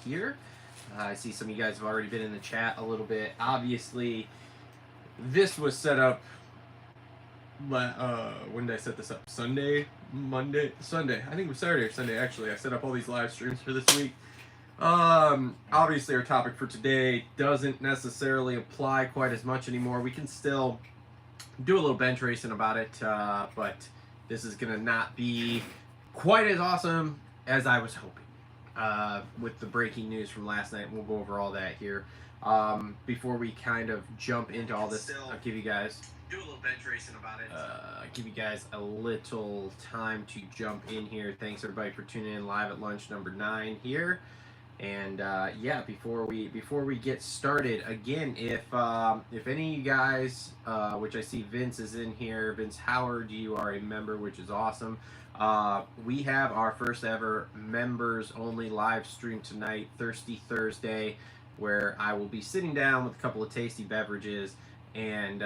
here. I see some of you guys have already been in the chat a little bit. Obviously, this was set up, when did I set this up? Sunday? Sunday. I think it was Saturday or Sunday, actually. I set up all these live streams for this week. Obviously, our topic for today doesn't necessarily apply quite as much anymore. We can still do a little bench racing about it, but this is going to not be quite as awesome as I was hoping with the breaking news from last night. We'll go over all that here. Before we kind of jump into all this, I'll give you guys do a little bench racing about it. Give you guys a little time to jump in here. Thanks everybody for tuning in live at lunch number 9 here. And yeah, before we get started, again, if any of you guys, which I see Vince is in here, Vince Howard, you are a member, which is awesome. We have our first ever members only live stream tonight, Thirsty Thursday, where I will be sitting down with a couple of tasty beverages and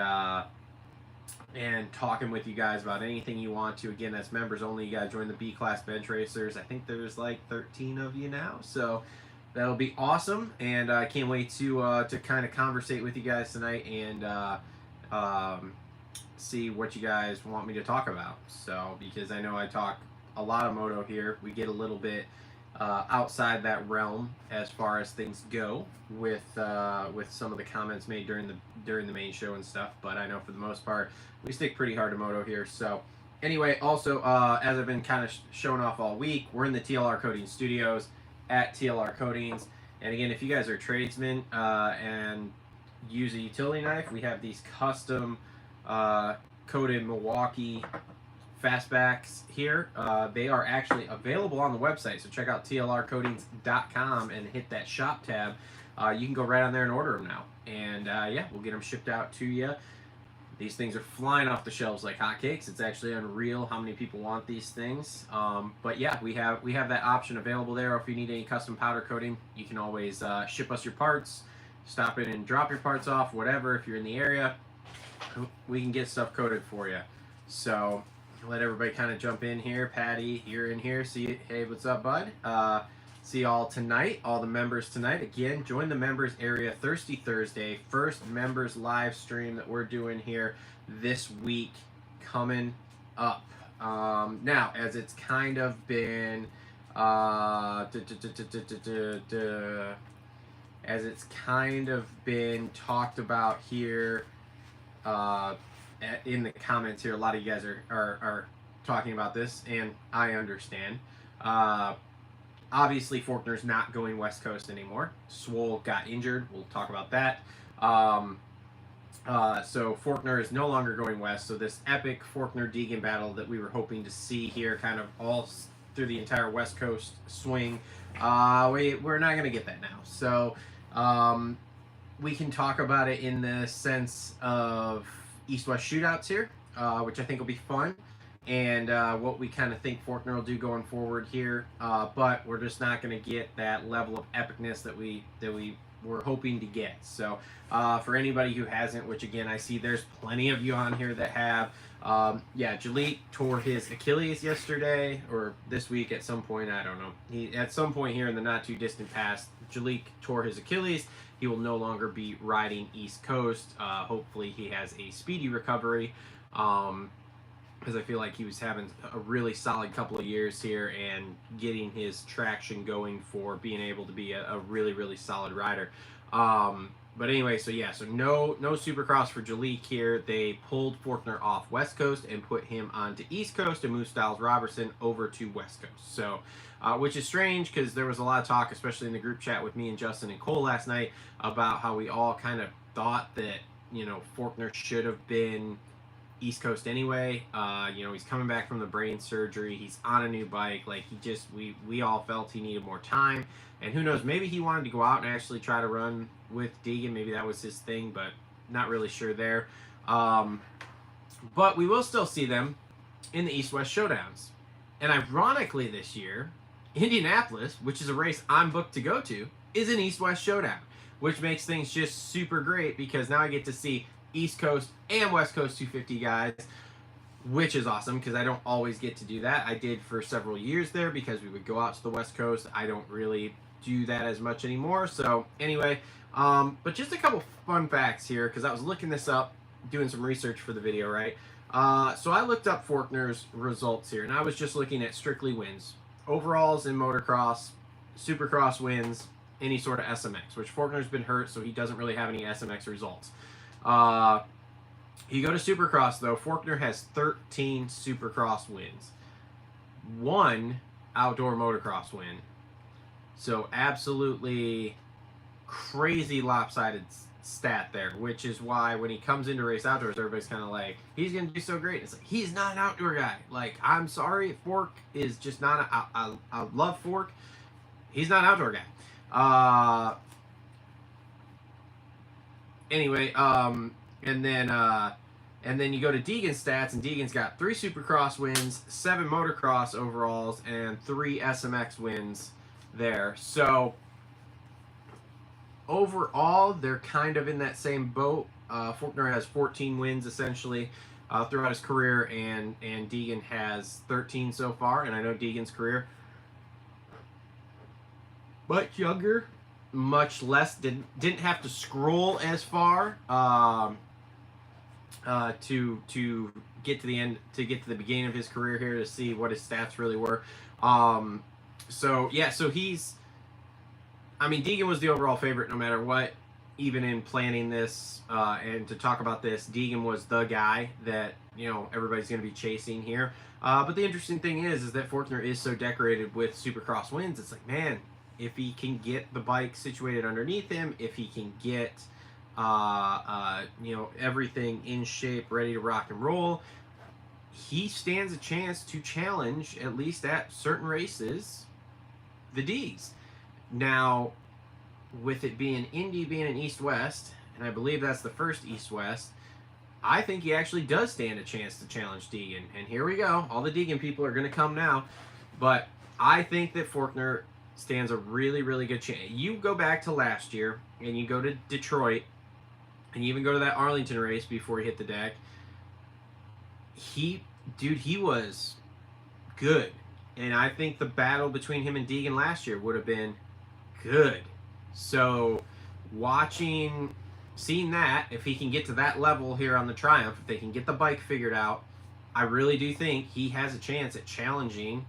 talking with you guys about anything you want to. Again, that's members only. You gotta join the B-Class Bench Racers. I think there's like 13 of you now, so that'll be awesome, and I can't wait to kind of conversate with you guys tonight and see what you guys want me to talk about. So, because I know I talk a lot of moto here, we get a little bit outside that realm as far as things go with some of the comments made during the main show and stuff. But I know for the most part we stick pretty hard to moto here. So anyway, also as I've been kind of showing off all week, we're in the TLR Coatings studios at TLR Coatings. And again, if you guys are tradesmen and use a utility knife, we have these custom coated Milwaukee fastbacks here. They are actually available on the website, so check out tlrcoatings.com and hit that shop tab. You can go right on there and order them now, and yeah, we'll get them shipped out to you. These things are flying off the shelves like hotcakes. It's actually unreal how many people want these things. But yeah, we have that option available there. Or if you need any custom powder coating, you can always ship us your parts, stop in and drop your parts off, whatever. If you're in the area, we can get stuff coated for you. So let everybody kind of jump in here. Patty, you're in here. See, hey, what's up, bud? See y'all tonight, all the members tonight. Again, join the members area Thirsty Thursday, first members live stream that we're doing here this week coming up. Now, as it's kind of been as it's kind of been talked about here in the comments here, a lot of you guys are talking about this, and I understand. Obviously, Forkner's not going West Coast anymore. Swole got injured. We'll talk about that. So Forkner is no longer going west. So this epic Forkner-Deegan battle that we were hoping to see here kind of all through the entire West Coast swing, we're not going to get that now. So we can talk about it in the sense of East-West shootouts here, which I think will be fun. And what we kind of think Forkner will do going forward here, but we're just not going to get that level of epicness that we were hoping to get. So for anybody who hasn't, which again I see there's plenty of you on here that have, yeah, Jalik tore his Achilles yesterday or this week at some point, I don't know. At some point here in the not too distant past, Jalik tore his Achilles. He will no longer be riding East Coast. Hopefully he has a speedy recovery. Because I feel like he was having a really solid couple of years here and getting his traction going for being able to be a really, really solid rider. But anyway, so yeah, so no Supercross for Jalik here. They pulled Forkner off West Coast and put him onto East Coast and moved Styles Robertson over to West Coast. So, which is strange because there was a lot of talk, especially in the group chat with me and Justin and Cole last night, about how we all kind of thought that, you know, Forkner should have been East Coast anyway. You know, he's coming back from the brain surgery. He's on a new bike. Like, he just, we all felt he needed more time. And who knows, maybe he wanted to go out and actually try to run with Deegan. Maybe that was his thing, but not really sure there. But we will still see them in the East-West showdowns. And ironically this year, Indianapolis, which is a race I'm booked to go to, is an East-West showdown, which makes things just super great because now I get to see East Coast and West Coast 250 guys, which is awesome because I don't always get to do that. I did for several years there because we would go out to the West Coast. I don't really do that as much anymore. So anyway, but just a couple fun facts here, because I was looking this up, doing some research for the video, right? So I looked up Forkner's results here, and I was just looking at strictly wins, overalls in motocross, supercross wins, any sort of SMX, which Forkner's been hurt, so he doesn't really have any SMX results. You go to supercross, though, Forkner has 13 supercross wins, 1 outdoor motocross win. So absolutely crazy lopsided stat there, which is why when he comes into race outdoors, everybody's kind of like, he's going to do so great. It's like, he's not an outdoor guy. Like, I'm sorry, Fork is just not I love Fork. He's not an outdoor guy. Anyway, and then you go to Deegan's stats, and Deegan's got 3 supercross wins, 7 motocross overalls, and 3 SMX wins there. So overall, they're kind of in that same boat. Forkner has 14 wins essentially throughout his career, and Deegan has 13 so far. And I know Deegan's career much younger, much less, didn't have to scroll as far to get to the end, to get to the beginning of his career here to see what his stats really were. So yeah, so he's, I mean, Deegan was the overall favorite no matter what. Even in planning this and to talk about this, Deegan was the guy that, you know, everybody's going to be chasing here. But the interesting thing is that Forkner is so decorated with supercross wins. It's like, man, if he can get the bike situated underneath him, if he can get, you know, everything in shape, ready to rock and roll, he stands a chance to challenge, at least at certain races, the D's. Now, with it being Indy being an East-West, and I believe that's the first East-West, I think he actually does stand a chance to challenge Deegan. And here we go. All the Deegan people are going to come now. But I think that Forkner stands a really, really good chance. You go back to last year, and you go to Detroit, and you even go to that Arlington race before he hit the deck. He was good. And I think the battle between him and Deegan last year would have been good. So seeing that, if he can get to that level here on the Triumph, if they can get the bike figured out, I really do think he has a chance at challenging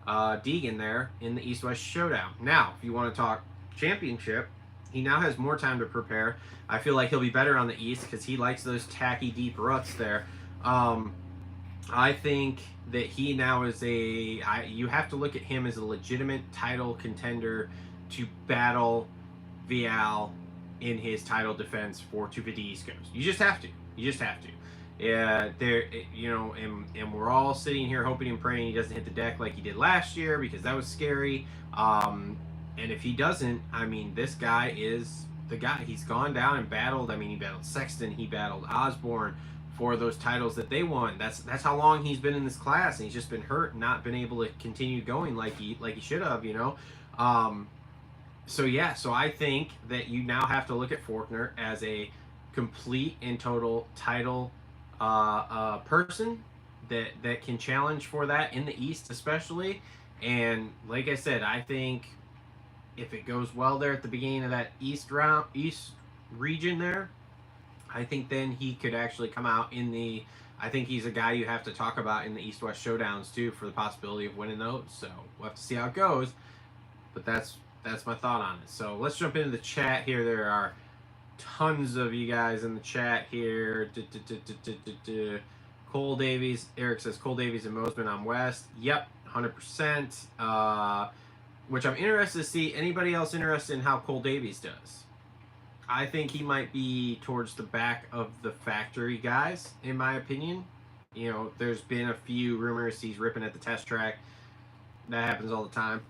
Deegan there in the East-West Showdown. Now, if you want to talk championship, he now has more time to prepare. I feel like he'll be better on the East because he likes those tacky, deep ruts there. I think that he now is you have to look at him as a legitimate title contender to battle Vial in his title defense for 250 East Coast. You just have to. You just have to. You know, and we're all sitting here hoping and praying he doesn't hit the deck like he did last year, because that was scary. And if he doesn't, I mean, this guy is the guy. He's gone down and battled. I mean, he battled Sexton, he battled Osborne for those titles that they won. That's how long he's been in this class, and he's just been hurt and not been able to continue going like he should have, you know. So yeah, so I think that you now have to look at Forkner as a complete and total title person that can challenge for that in the East especially. And like I said, I think if it goes well there at the beginning of that East region there, I think then he could actually come out in the, I think he's a guy you have to talk about in the East-West Showdowns too for the possibility of winning those. So we'll have to see how it goes, but that's my thought on it. So let's jump into the chat here. There are tons of you guys in the chat here. Cole Davies, Eric says Cole Davies and Mosman on West. Yep, 100%. Which I'm interested to see. Anybody else interested in how Cole Davies does? I think he might be towards the back of the factory guys, in my opinion. You know, there's been a few rumors he's ripping at the test track. That happens all the time.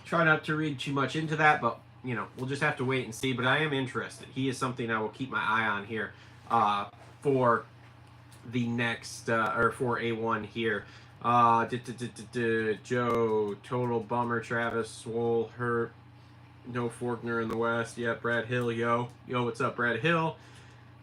Try not to read too much into that, but, you know, we'll just have to wait and see. But I am interested. He is something I will keep my eye on here for the next, or for A1 here. Joe, total bummer. Travis, Swole, hurt. No Forkner in the West. Yeah, Brad Hill, yo. Yo, what's up, Brad Hill?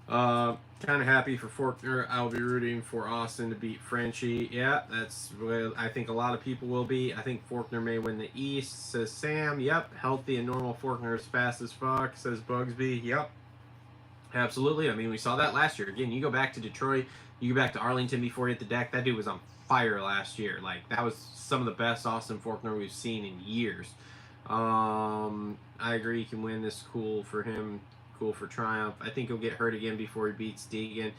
Kind of happy for Forkner. I'll be rooting for Austin to beat Frenchie. Yeah, that's what I think a lot of people will be. I think Forkner may win the East, says Sam. Yep, healthy and normal. Forkner is fast as fuck, says Bugsby. Yep, absolutely. I mean, we saw that last year. Again, you go back to Detroit, you go back to Arlington before he hit the deck. That dude was on fire last year. Like, that was some of the best Austin Forkner we've seen in years. I agree he can win. This is cool for him. Cool for Triumph. I think he'll get hurt again before he beats Deegan.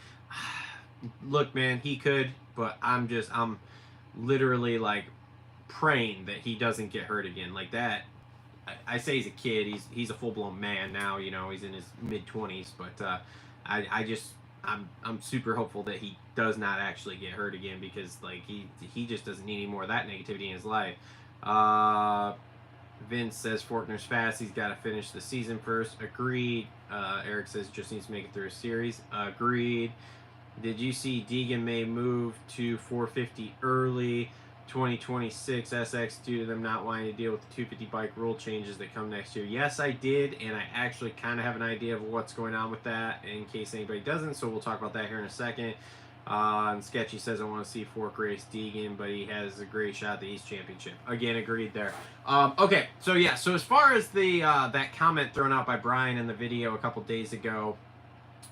Look, man, he could, but I'm literally like praying that he doesn't get hurt again. Like that. I say he's a kid. He's a full blown man now. You know, he's in his mid-20s. But I'm super hopeful that he does not actually get hurt again, because like he just doesn't need any more of that negativity in his life. Vince says Forkner's fast. He's got to finish the season first. Agreed. Eric says just needs to make it through a series. Agreed. Did you see Deegan may move to 450 early 2026 SX due to them not wanting to deal with the 250 bike rule changes that come next year? Yes, I did, and I actually kind of have an idea of what's going on with that in case anybody doesn't, so we'll talk about that here in a second. And Sketchy says I want to see Fork race Deegan, but he has a great shot at the East Championship. Again, agreed there. Okay, so yeah, so as far as the that comment thrown out by Brian in the video a couple days ago,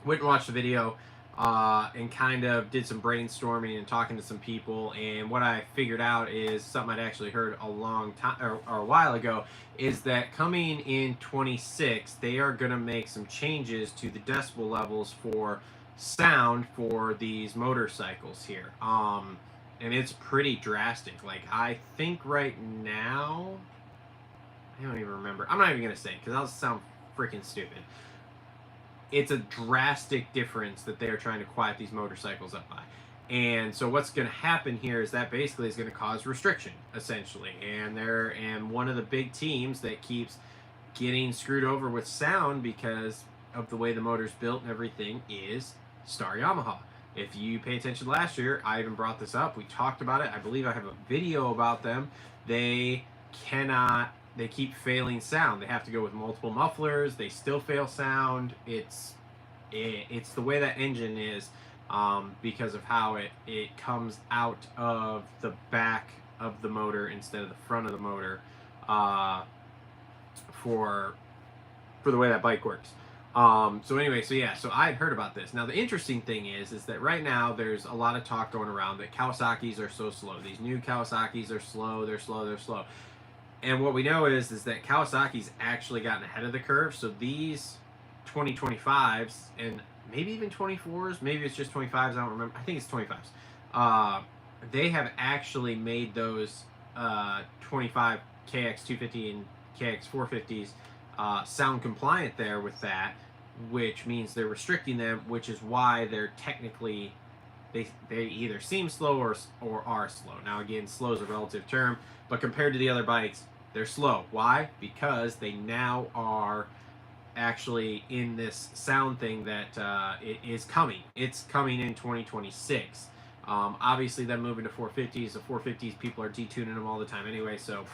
went and watched the video and kind of did some brainstorming and talking to some people, and what I figured out is something I'd actually heard a long time or a while ago, is that coming in 26 they are going to make some changes to the decibel levels for sound for these motorcycles here, and it's pretty drastic. Like, I think right now, I don't even remember, I'm not even gonna say because I'll sound freaking stupid. It's a drastic difference that they're trying to quiet these motorcycles up by. And so what's going to happen here is that basically is going to cause restriction, essentially. And one of the big teams that keeps getting screwed over with sound because of the way the motor's built and everything is Star Yamaha. If you pay attention last year, I even brought this up. We talked about it. I believe I have a video about them. They keep failing sound. They have to go with multiple mufflers. They still fail sound. It's the way that engine is, because of how it comes out of the back of the motor instead of the front of the motor, for the way that bike works. So anyway, so I'd heard about this. Now the interesting thing is that right now there's a lot of talk going around that Kawasaki's are so slow. These new Kawasaki's are slow. They're slow. And what we know is that Kawasaki's actually gotten ahead of the curve. So these 2025s and maybe even 24s, maybe it's just 25s, I don't remember. I think it's 25s. They have actually made those 25 KX250 and KX450s sound compliant there with that, which means they're restricting them, which is why they're technically, they either seem slow or are slow. Now again, slow is a relative term, but compared to the other bikes, they're slow. Why? Because they now are actually in this sound thing that it is coming. It's coming in 2026. Obviously, them moving to 450s. The 450s, people are detuning them all the time anyway, so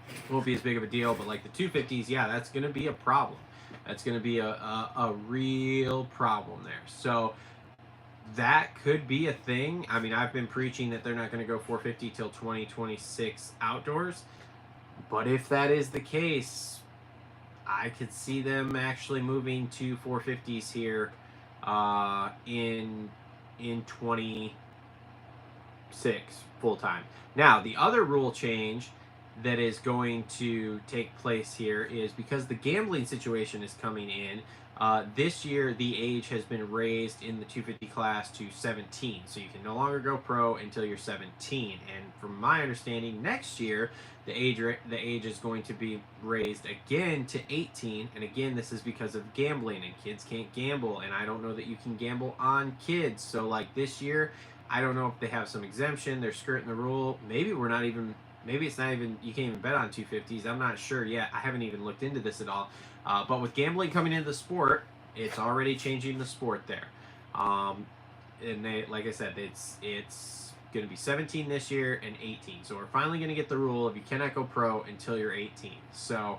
it won't be as big of a deal. But like the 250s, yeah, that's going to be a problem. That's going to be a real problem there. So that could be a thing. I mean, I've been preaching that they're not going to go 450 till 2026 outdoors. But if that is the case, I could see them actually moving to 450s here in 26 full time. Now, the other rule change that is going to take place here is because the gambling situation is coming in. This year, the age has been raised in the 250 class to 17. So you can no longer go pro until you're 17. And from my understanding, next year, the age is going to be raised again to 18. And again, this is because of gambling, and kids can't gamble. And I don't know that you can gamble on kids. So like this year, I don't know if they have some exemption. They're skirting the rule. Maybe it's not even, you can't even bet on 250s. I'm not sure yet. I haven't even looked into this at all. But with gambling coming into the sport, it's already changing the sport there. And they, like I said, it's going to be 17 this year and 18. So we're finally going to get the rule of you cannot go pro until you're 18. So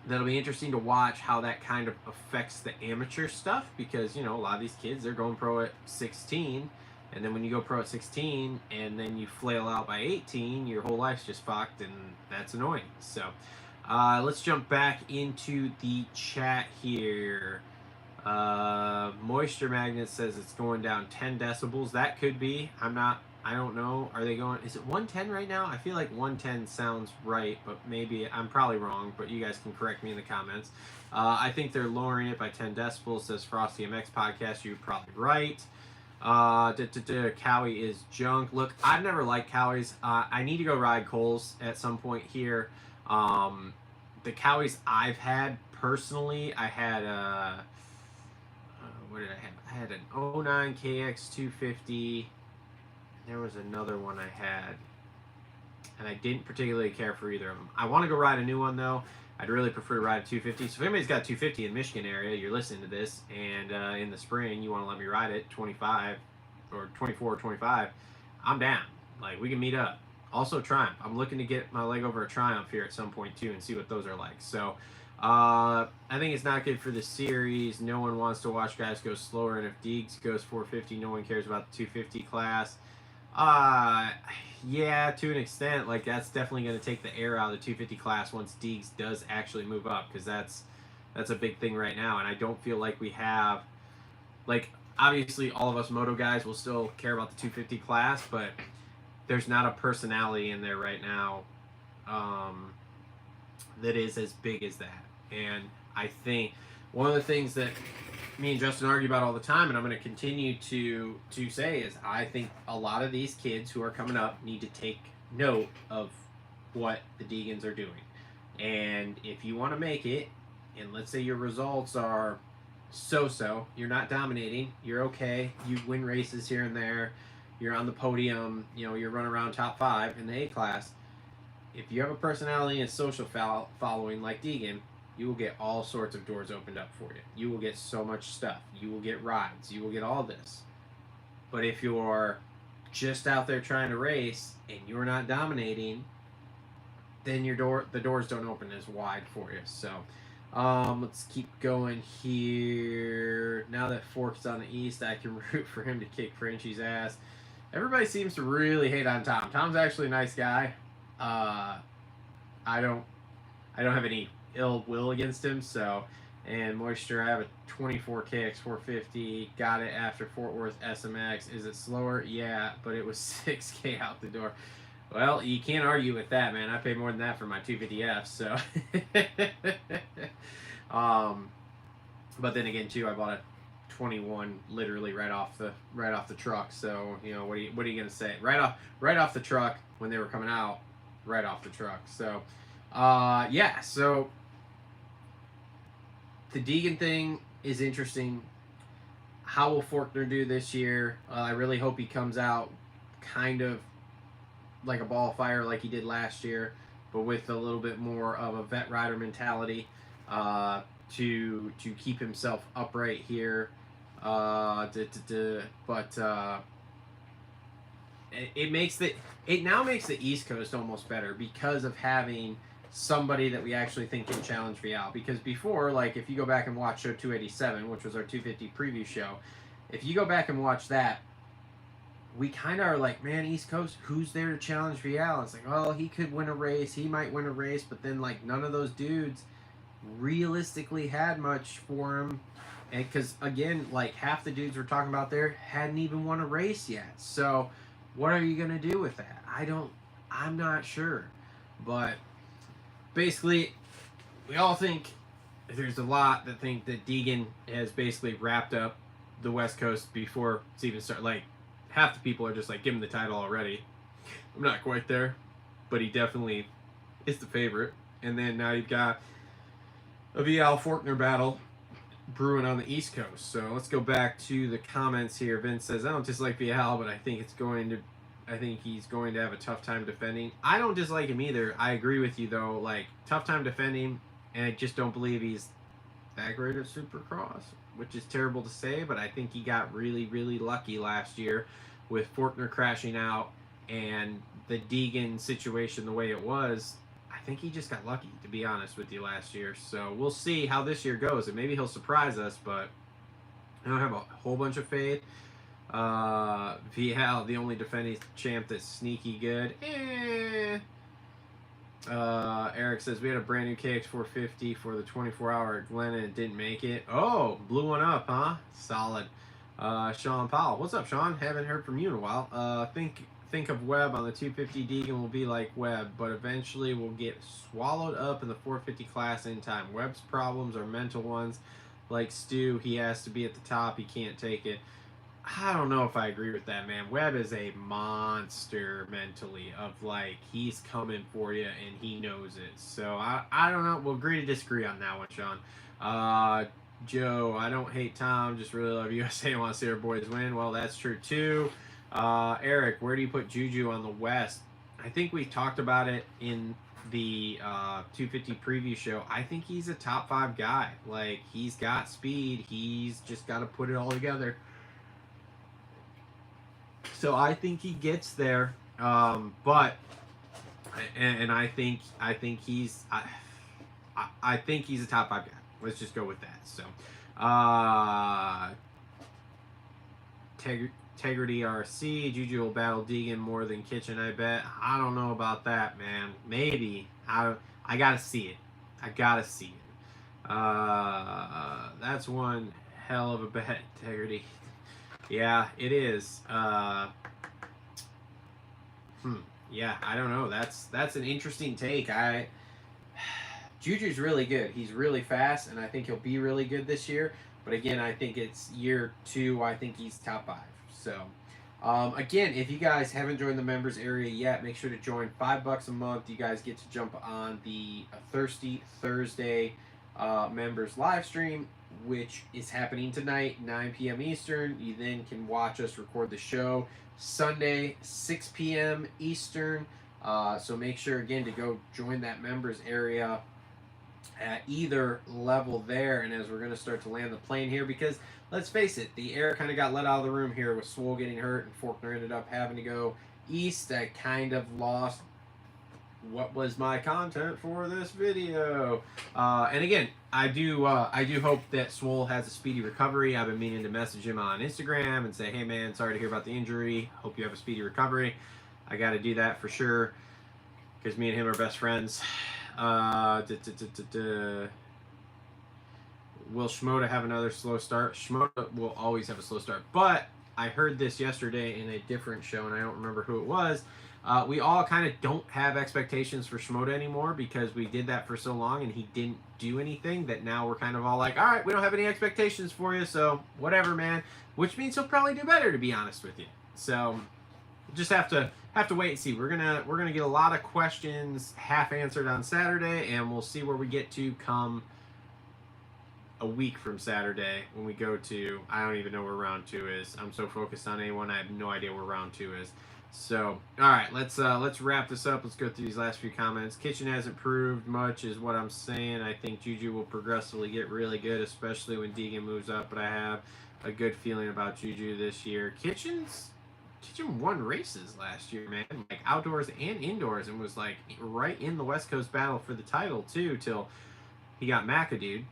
that'll be interesting to watch how that kind of affects the amateur stuff, because a lot of these kids, they're going pro at 16, and then when you go pro at 16 and then you flail out by 18, your whole life's just fucked, and that's annoying. So let's jump back into the chat here. Moisture Magnet says it's going down 10 decibels. That could be. I don't know. Are they going? Is it 110 right now? I feel like 110 sounds right, but maybe I'm probably wrong. But you guys can correct me in the comments. I think they're lowering it by 10 decibels. Says Frosty MX podcast. You're probably right. Cowie is junk. Look, I've never liked Cowies. I need to go ride Coles at some point here. The Cowies I've had personally, I had what did I have? I had an 09 KX250. There was another one I had, and I didn't particularly care for either of them. I want to go ride a new one, though. I'd really prefer to ride a 250. So if anybody's got a 250 in Michigan area, you're listening to this, and in the spring you want to let me ride it, 25 or 24 or 25, I'm down. Like, we can meet up. Also, Triumph. I'm looking to get my leg over a Triumph here at some point, too, and see what those are like. So I think it's not good for the series. No one wants to watch guys go slower, and if Deegs goes 450, no one cares about the 250 class. Yeah, to an extent. Like, that's definitely going to take the air out of the 250 class once Deegs does actually move up, because that's a big thing right now, and I don't feel like we have, like, obviously all of us moto guys will still care about the 250 class, but there's not a personality in there right now that is as big as that. And I think one of the things that me and Justin argue about all the time, and I'm going to continue to say, is I think a lot of these kids who are coming up need to take note of what the Deegans are doing. And if you want to make it, and let's say your results are so-so, you're not dominating, you're okay, you win races here and there, you're on the podium, you're running around top 5 in the A class. If you have a personality and social following like Deegan, you will get all sorts of doors opened up for you. You will get so much stuff. You will get rides. You will get all this. But if you're just out there trying to race and you're not dominating, then the doors don't open as wide for you. So let's keep going here. Now that Fork's on the East, I can root for him to kick Frenchie's ass. Everybody seems to really hate on Tom. Tom's actually a nice guy. I don't have any ill will against him. So, and Moisture, I have a 24 KX 450, got it after Fort Worth SMX. Is it slower? Yeah, but it was 6K out the door. Well, you can't argue with that, man. I paid more than that for my 250F. So, but then again, too, I bought a 21 literally right off the truck. So, what are you gonna say? Right off the truck when they were coming out, right off the truck. So, yeah. So the Deegan thing is interesting. How will Forkner do this year? I really hope he comes out kind of like a ball of fire like he did last year, but with a little bit more of a vet rider mentality to keep himself upright here. But it now makes the East Coast almost better because of having somebody that we actually think can challenge Vial. Because before, like, if you go back and watch show 287, which was our 250 preview show, if you go back and watch that, we kind of are like, man, East Coast, who's there to challenge Vial? It's like, well, he could win a race, he might win a race, but then, like, none of those dudes realistically had much for him. And because, again, like, half the dudes we're talking about there hadn't even won a race yet. So what are you going to do with that? I'm not sure. But basically, we all think, there's a lot that think that Deegan has basically wrapped up the West Coast before it's even started. Like, half the people are just like, give him the title already. I'm not quite there, but he definitely is the favorite. And then now you've got a Vial Forkner battle brewing on the East Coast. So let's go back to the comments here. Vince says, I don't dislike Vial, but I think he's going to have a tough time defending. I don't dislike him either. I agree with you, though. Like, tough time defending, and I just don't believe he's that great at Supercross, which is terrible to say, but I think he got really, really lucky last year with Forkner crashing out and the Deegan situation the way it was. I think he just got lucky, to be honest with you, last year. So we'll see how this year goes, and maybe he'll surprise us, but I don't have a whole bunch of faith. VL, the only defending champ that's sneaky good. Eric says we had a brand new KX450 for the 24-hour at Glen and it didn't make it. Oh, blew one up, huh? Solid. Sean Powell, what's up, Sean? Haven't heard from you in a while. Think of Webb on the 250. Deegan will be like Webb, but eventually will get swallowed up in the 450 class in time. Webb's problems are mental ones. Like Stu, he has to be at the top. He can't take it. I don't know if I agree with that, man. Webb is a monster mentally of like, he's coming for you and he knows it. So I don't know. We'll agree to disagree on that one, Sean. Joe, I don't hate Tom, just really love USA and want to see our boys win. Well, that's true too. Eric, where do you put Juju on the West? I think we talked about it in the 250 preview show. I think he's a top 5 guy. Like, he's got speed. He's just got to put it all together. So I think he gets there. But I think he's a top 5 guy. Let's just go with that. So, Integrity RC, Juju will battle Deegan more than Kitchen, I bet. I don't know about that, man. Maybe. I gotta see it. I gotta see it. That's one hell of a bet, Integrity. Yeah, it is. Yeah, I don't know. That's an interesting take. Juju's really good. He's really fast, and I think he'll be really good this year. But again, I think it's year 2. I think he's top 5. So, again, if you guys haven't joined the members area yet, make sure to join. $5 a month. You guys get to jump on the Thirsty Thursday members live stream, which is happening tonight, 9 p.m. Eastern. You then can watch us record the show Sunday, 6 p.m. Eastern. So make sure, again, to go join that members area at either level there. And as we're going to start to land the plane here, because let's face it, the air kind of got let out of the room here with Swole getting hurt and Forkner ended up having to go east. I kind of lost what was my content for this video. And again, I do hope that Swole has a speedy recovery. I've been meaning to message him on Instagram and say, hey man, sorry to hear about the injury. Hope you have a speedy recovery. I got to do that for sure, because me and him are best friends. Will Shimoda have another slow start? Shimoda will always have a slow start. But I heard this yesterday in a different show, and I don't remember who it was. We all kind of don't have expectations for Shimoda anymore because we did that for so long and he didn't do anything, that now we're kind of all like, all right, we don't have any expectations for you, so whatever, man. Which means he'll probably do better, to be honest with you. So just have to wait and see. We're gonna get a lot of questions half answered on Saturday, and we'll see where we get to come a week from Saturday when we go to, I don't even know where round 2 is. I'm so focused on A1, I have no idea where round 2 is. So, all right, let's wrap this up. Let's go through these last few comments. Kitchen hasn't proved much is what I'm saying. I think Juju will progressively get really good, especially when Deegan moves up, but I have a good feeling about Juju this year. Kitchen won races last year, man, like outdoors and indoors, and was like right in the West Coast battle for the title too, till he got McAdooed.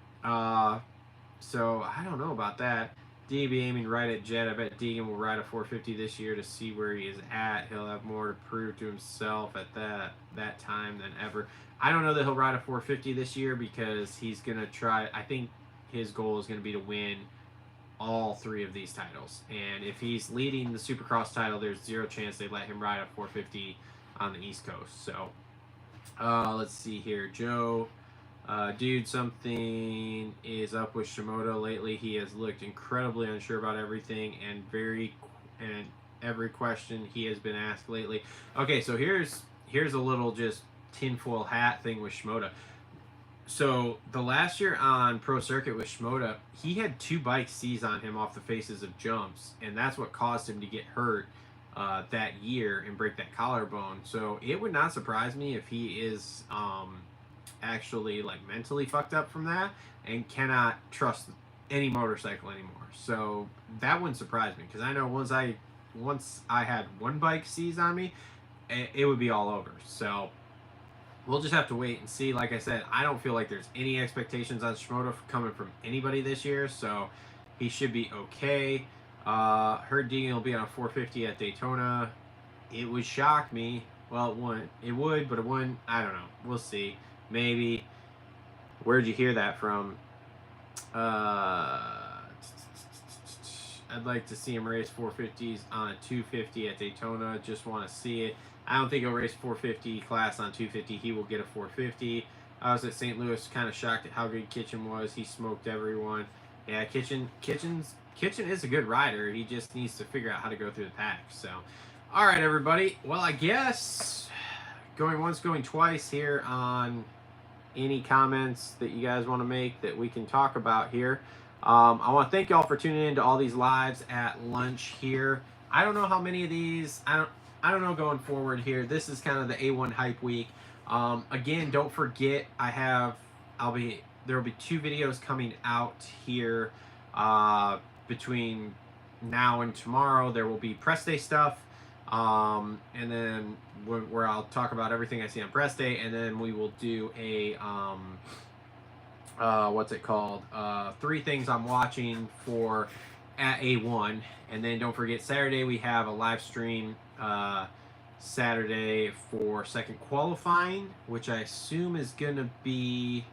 So I don't know about that. DB aiming right at Jet. I bet Deegan will ride a 450 this year to see where he is at. He'll have more to prove to himself at that time than ever. I don't know that he'll ride a 450 this year because he's gonna try. I think his goal is gonna be to win all 3 of these titles, and if he's leading the Supercross title, there's 0 chance they let him ride a 450 on the East Coast. So let's see here, Joe. Dude, something is up with Shimoda lately. He has looked incredibly unsure about everything and every question he has been asked lately. Okay, so here's a little just tinfoil hat thing with Shimoda. So the last year on Pro Circuit with Shimoda, he had 2 bikes seize on him off the faces of jumps, and that's what caused him to get hurt that year and break that collarbone. So it would not surprise me if he is actually like mentally fucked up from that and cannot trust any motorcycle anymore. So that wouldn't surprise me, because I know once I had 1 bike seize on me, it would be all over. So we'll just have to wait and see. Like I said, I don't feel like there's any expectations on Shimoda coming from anybody this year, so he should be okay. Heard Deegan will be on a 450 at Daytona. It would shock me. Well, it wouldn't. It would, but it wouldn't. I don't know. We'll see. Maybe. Where'd you hear that from? I'd like to see him race 450s on a 250 at Daytona. Just want to see it. I don't think he'll race 450 class on 250. He will get a 450. I was at St. Louis, kind of shocked at how good Kitchen was. He smoked everyone. Yeah, Kitchen is a good rider. He just needs to figure out how to go through the pack. So, all right, everybody. Well, I guess going once, going twice here on any comments that you guys want to make that we can talk about here. I want to thank y'all for tuning in to all these lives at lunch here. I don't know how many of these. I don't know going forward here. This is kind of the A1 hype week. Again, don't forget there will be 2 videos coming out here between now and tomorrow. There will be press day stuff, and then where I'll talk about everything I see on press day, and then we will do a what's it called? 3 things I'm watching for at A1, and then don't forget Saturday we have a live stream Saturday for second qualifying, which I assume is gonna be.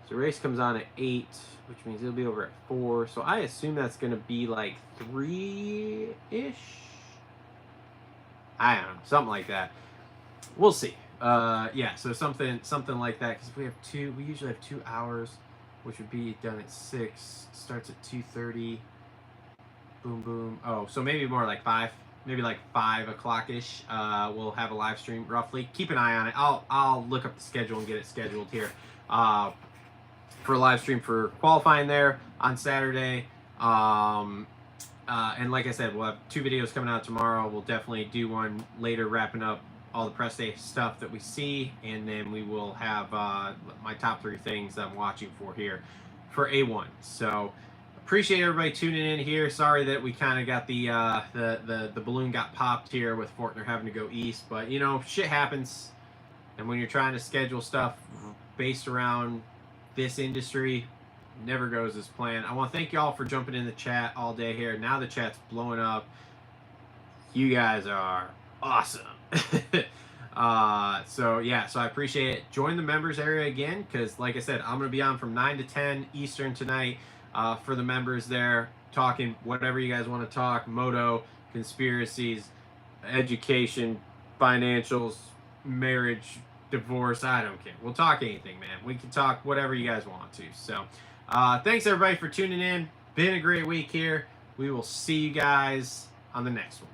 So the race comes on at 8, which means it'll be over at 4. So I assume that's gonna be like 3-ish. I don't know, something like that. We'll see. Yeah, so something like that, because we usually have 2 hours, which would be done at 6. Starts at 2:30. Boom, boom. Oh, so maybe more like 5. Maybe like 5 o'clock-ish. We'll have a live stream roughly. Keep an eye on it. I'll look up the schedule and get it scheduled here for a live stream for qualifying there on Saturday. And like I said, we'll have 2 videos coming out tomorrow. We'll definitely do one later, wrapping up all the press day stuff that we see, and then we will have my top 3 things that I'm watching for here for A1. So appreciate everybody tuning in here. Sorry that we kind of got the balloon got popped here with Forkner having to go east, but you know, shit happens. And when you're trying to schedule stuff based around this industry, never goes as planned. I want to thank y'all for jumping in the chat all day here. Now the chat's blowing up. You guys are awesome. So yeah, so I appreciate it. Join the members area again, because like I said, I'm going to be on from 9 to 10 Eastern tonight for the members there, talking whatever you guys want to talk. Moto, conspiracies, education, financials, marriage, divorce, I don't care. We'll talk anything, man. We can talk whatever you guys want to. So thanks everybody for tuning in. Been a great week here. We will see you guys on the next one.